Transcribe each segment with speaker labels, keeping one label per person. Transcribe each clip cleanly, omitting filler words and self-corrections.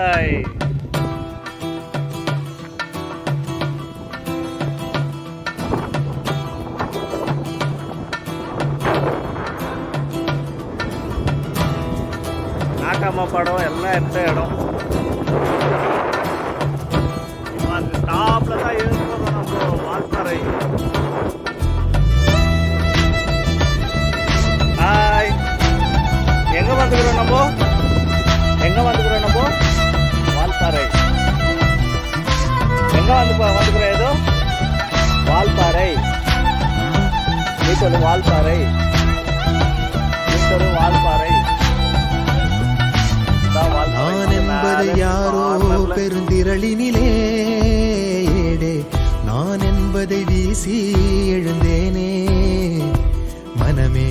Speaker 1: பாய். நாட்டாம படம் எல்லாம் எடுத்த இடம். இப்போ அந்த டாப்ல தான் இருக்கிறோம் நம்ம வால்பாறை. ஹாய், எங்க வந்துக்கிறோம் நம்ம? வால்பாறை. எங்க வந்துக்கிறோம்? ஏதோ வால்பாறை. நீ சொல்லு வால்பாறை. வால்பாறை.
Speaker 2: நான் என்பது யாரோ பெருந்திரளினிலே ஏடே, நான் என்பதை வீசி எழுந்தேனே மனமே.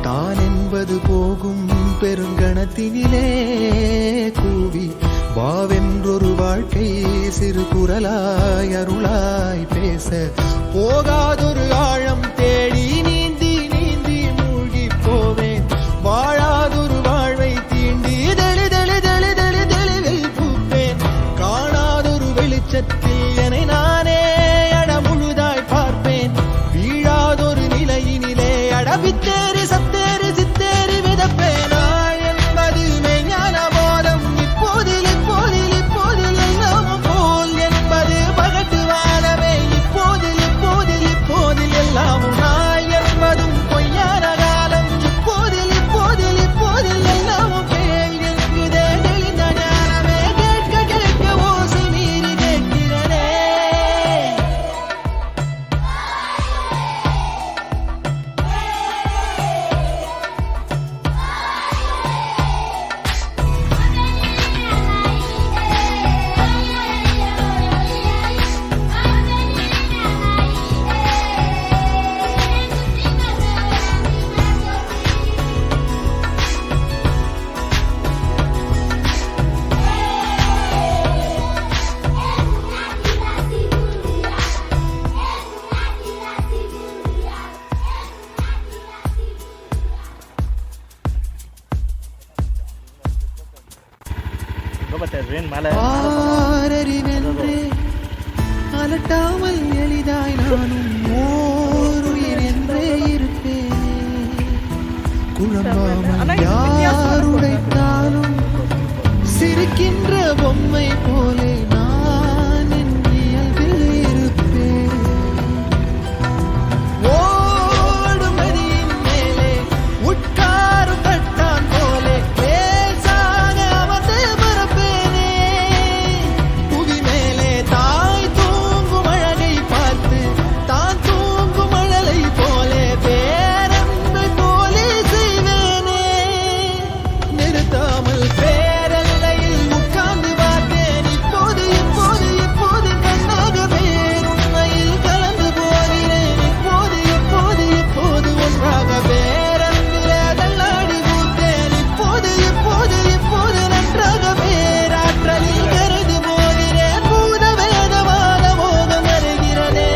Speaker 2: தான் என்பது போகும் பெருங்கணத்தினிலே கூவி வாவென்றொரு வாழ்க்கை சிறு குரலாய் அருளாய் பேச போகாதொரு ஆழம் தேடி நீந்தி நீந்தி மூழ்கி போவேன். வாழாதொரு வாழ்வை தீண்டி தெளிவில் பூப்பேன். காணாதொரு வெளிச்சத்தில் என்னை நானே அடமுழுதாய் பார்ப்பேன். வீழாதொரு நிலையினிலே அடவித்தேறி சத்தேறி சித்தேறி விதப்பேன். என்பது மெய்ஞான போதம் இப்போதில் எல்லாம் போல் என்பது பகட்டுவானமே. இப்போதில் எல்லாமும் நாய் என்பதும் பொய்யான காலம். இப்போதில் எல்லாமும் கேள் என்குதே தெளிந்த ஞானமே. கேட்க ஓசை மீறி கேட்கிறனே. ஆரறிவென்றே அலட்டாமல் எளிதாய் நானும் ஓருயிர் என்றே இருப்பேனே. குழம்பாமல் யார் உடைத்தாலும் சிரிக்கின்ற பொம்மை போலே நான் என் இயல்பில் இருப்பேன். ஓடும் நதியின் மேலே உட்காரும் தட்டான் போலே பேசாக அமர்ந்து பரப்பேனே. புவி மேலே தாய் தூங்கும் அழகை பார்த்து தான் தூங்கும் அழலை போலே பேரன்பை போலே செய்வேனே. நிறுத்தாமல் பேரல்லையில் உட்கார்ந்து பார்த்தேன். இப்போது கண்ணாக பேருண்மையில் கலந்து போகிறேன். இப்போது ஒன்றாக பேரன்பிலே தள்ளாடி பூத்தேன். இப்போது நன்றாக பேராற்றலில் கருது போகிறேன். பூத வேதவாத மோகம் வருகிறதே.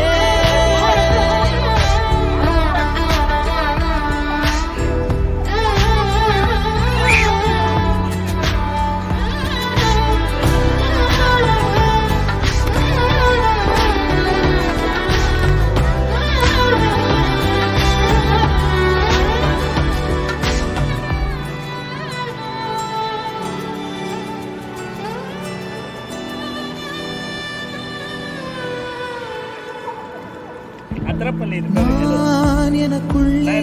Speaker 2: நான் எனக்குள்ளே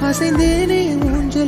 Speaker 2: அசைந்தேனே ஊஞ்சல்